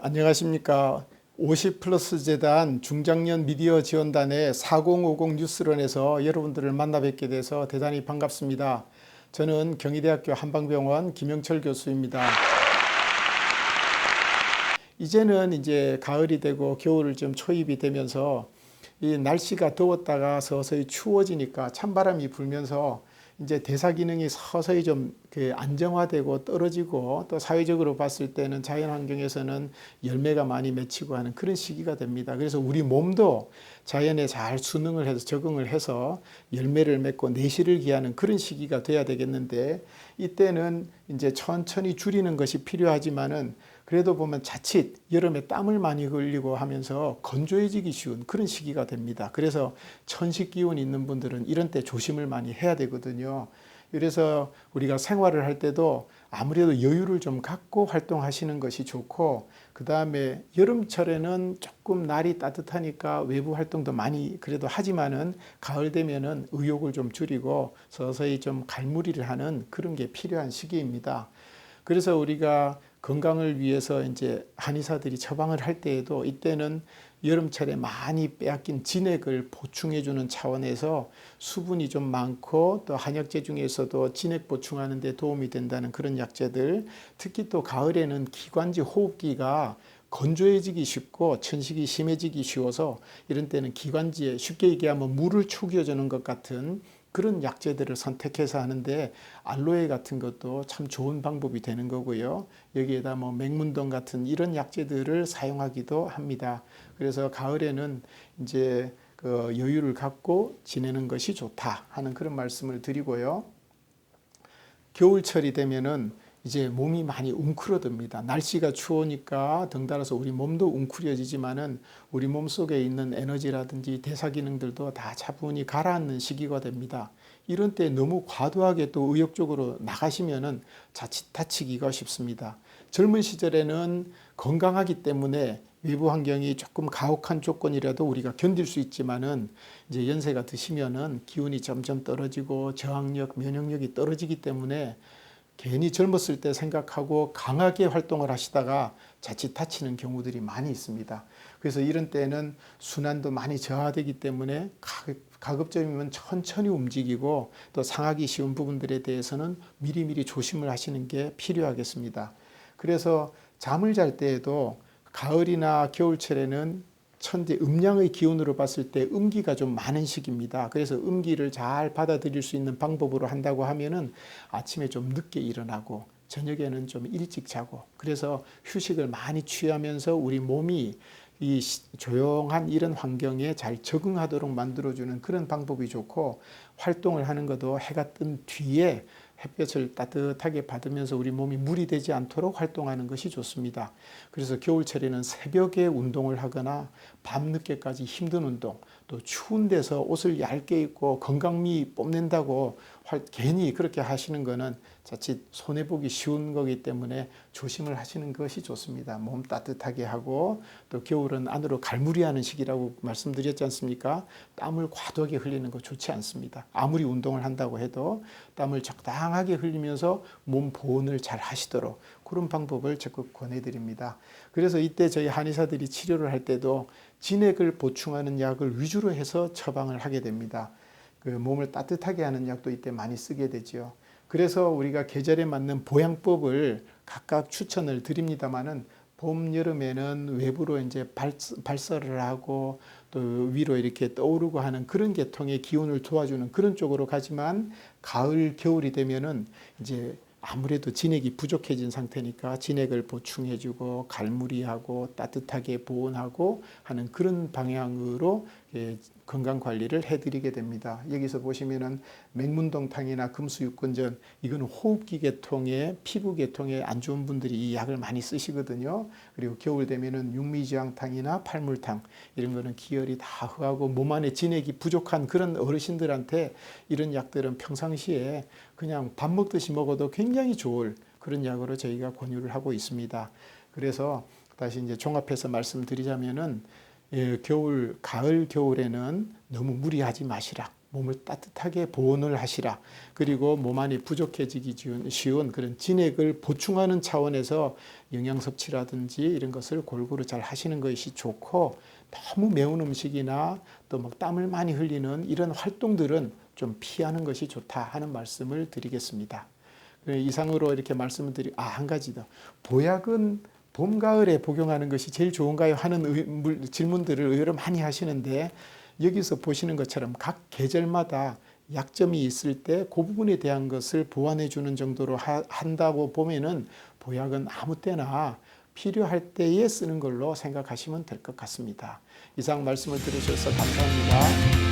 안녕하십니까. 50 플러스 재단 중장년 미디어 지원단의 4050 뉴스런에서 여러분들을 만나 뵙게 돼서 대단히 반갑습니다. 저는 경희대학교 한방병원 김영철 교수입니다. 이제는 이제 가을이 되고 겨울을 좀 초입이 되면서 이 날씨가 더웠다가 서서히 추워지니까 찬바람이 불면서 이제 대사 기능이 서서히 좀 안정화되고 떨어지고, 또 사회적으로 봤을 때는 자연 환경에서는 열매가 많이 맺히고 하는 그런 시기가 됩니다. 그래서 우리 몸도 자연에 잘 순응을 해서 적응을 해서 열매를 맺고 내실을 기하는 그런 시기가 돼야 되겠는데, 이때는 이제 천천히 줄이는 것이 필요하지만은 그래도 보면 자칫 여름에 땀을 많이 흘리고 하면서 건조해지기 쉬운 그런 시기가 됩니다. 그래서 천식 기운 있는 분들은 이런 때 조심을 많이 해야 되거든요. 그래서 우리가 생활을 할 때도 아무래도 여유를 좀 갖고 활동하시는 것이 좋고, 그 다음에 여름철에는 조금 날이 따뜻하니까 외부 활동도 많이 그래도 하지만은 가을 되면은 의욕을 좀 줄이고 서서히 좀 갈무리를 하는 그런 게 필요한 시기입니다. 그래서 우리가 건강을 위해서 이제 한의사들이 처방을 할 때에도 이때는 여름철에 많이 빼앗긴 진액을 보충해주는 차원에서 수분이 좀 많고, 또 한약재 중에서도 진액 보충하는 데 도움이 된다는 그런 약재들, 특히 또 가을에는 기관지 호흡기가 건조해지기 쉽고 천식이 심해지기 쉬워서 이런 때는 기관지에 쉽게 얘기하면 물을 축여주는 것 같은 그런 약재들을 선택해서 하는데, 알로에 같은 것도 참 좋은 방법이 되는 거고요. 여기에다 뭐 맹문동 같은 이런 약재들을 사용하기도 합니다. 그래서 가을에는 이제 그 여유를 갖고 지내는 것이 좋다 하는 그런 말씀을 드리고요. 겨울철이 되면은 이제 몸이 많이 웅크러듭니다. 날씨가 추우니까 덩달아서 우리 몸도 웅크려지지만은 우리 몸 속에 있는 에너지라든지 대사 기능들도 다 차분히 가라앉는 시기가 됩니다. 이런 때 너무 과도하게 또 의욕적으로 나가시면은 자칫 다치기가 쉽습니다. 젊은 시절에는 건강하기 때문에 외부 환경이 조금 가혹한 조건이라도 우리가 견딜 수 있지만은 이제 연세가 드시면은 기운이 점점 떨어지고 저항력, 면역력이 떨어지기 때문에 괜히 젊었을 때 생각하고 강하게 활동을 하시다가 자칫 다치는 경우들이 많이 있습니다. 그래서 이런 때는 순환도 많이 저하되기 때문에 가급적이면 천천히 움직이고, 또 상하기 쉬운 부분들에 대해서는 미리미리 조심을 하시는 게 필요하겠습니다. 그래서 잠을 잘 때에도 가을이나 겨울철에는 천재 음양의 기운으로 봤을 때 음기가 좀 많은 시기입니다. 그래서 음기를 잘 받아들일 수 있는 방법으로 한다고 하면은 아침에 좀 늦게 일어나고 저녁에는 좀 일찍 자고, 그래서 휴식을 많이 취하면서 우리 몸이 이 조용한 이런 환경에 잘 적응하도록 만들어주는 그런 방법이 좋고, 활동을 하는 것도 해가 뜬 뒤에 햇볕을 따뜻하게 받으면서 우리 몸이 물이 되지 않도록 활동하는 것이 좋습니다. 그래서 겨울철에는 새벽에 운동을 하거나 밤늦게까지 힘든 운동, 또 추운 데서 옷을 얇게 입고 건강미 뽐낸다고 괜히 그렇게 하시는 거는 자칫 손해보기 쉬운 거기 때문에 조심을 하시는 것이 좋습니다. 몸 따뜻하게 하고, 또 겨울은 안으로 갈무리하는 시기라고 말씀드렸지 않습니까? 땀을 과도하게 흘리는 거 좋지 않습니다. 아무리 운동을 한다고 해도 땀을 적당하게 흘리면서 몸 보온을 잘 하시도록 그런 방법을 적극 권해드립니다. 그래서 이때 저희 한의사들이 치료를 할 때도 진액을 보충하는 약을 위주로 해서 처방을 하게 됩니다. 그 몸을 따뜻하게 하는 약도 이때 많이 쓰게 되죠. 그래서 우리가 계절에 맞는 보양법을 각각 추천을 드립니다만은, 봄, 여름에는 외부로 이제 발설을 하고 또 위로 이렇게 떠오르고 하는 그런 계통의 기운을 도와주는 그런 쪽으로 가지만, 가을, 겨울이 되면은 이제 아무래도 진액이 부족해진 상태니까 진액을 보충해주고 갈무리하고 따뜻하게 보온하고 하는 그런 방향으로 건강관리를 해드리게 됩니다. 여기서 보시면은 맹문동탕이나 금수육근전, 이거는 호흡기 계통에 피부 계통에 안 좋은 분들이 이 약을 많이 쓰시거든요. 그리고 겨울 되면은 육미지황탕이나 팔물탕, 이런 거는 기혈이 다 허하고 몸 안에 진액이 부족한 그런 어르신들한테 이런 약들은 평상시에 그냥 밥 먹듯이 먹어도 굉장히 좋을 그런 약으로 저희가 권유를 하고 있습니다. 그래서 다시 이제 종합해서 말씀드리자면은, 가을, 겨울에는 너무 무리하지 마시라. 몸을 따뜻하게 보온을 하시라. 그리고 몸 안이 부족해지기 쉬운 그런 진액을 보충하는 차원에서 영양 섭취라든지 이런 것을 골고루 잘 하시는 것이 좋고, 너무 매운 음식이나 또 막 땀을 많이 흘리는 이런 활동들은 좀 피하는 것이 좋다 하는 말씀을 드리겠습니다. 이상으로 이렇게 말씀을 한 가지 더. 보약은 봄, 가을에 복용하는 것이 제일 좋은가요? 하는 질문들을 의외로 많이 하시는데, 여기서 보시는 것처럼 각 계절마다 약점이 있을 때 그 부분에 대한 것을 보완해 주는 정도로 한다고 보면은 보약은 아무 때나 필요할 때에 쓰는 걸로 생각하시면 될 것 같습니다. 이상 말씀을 들으셔서 감사합니다.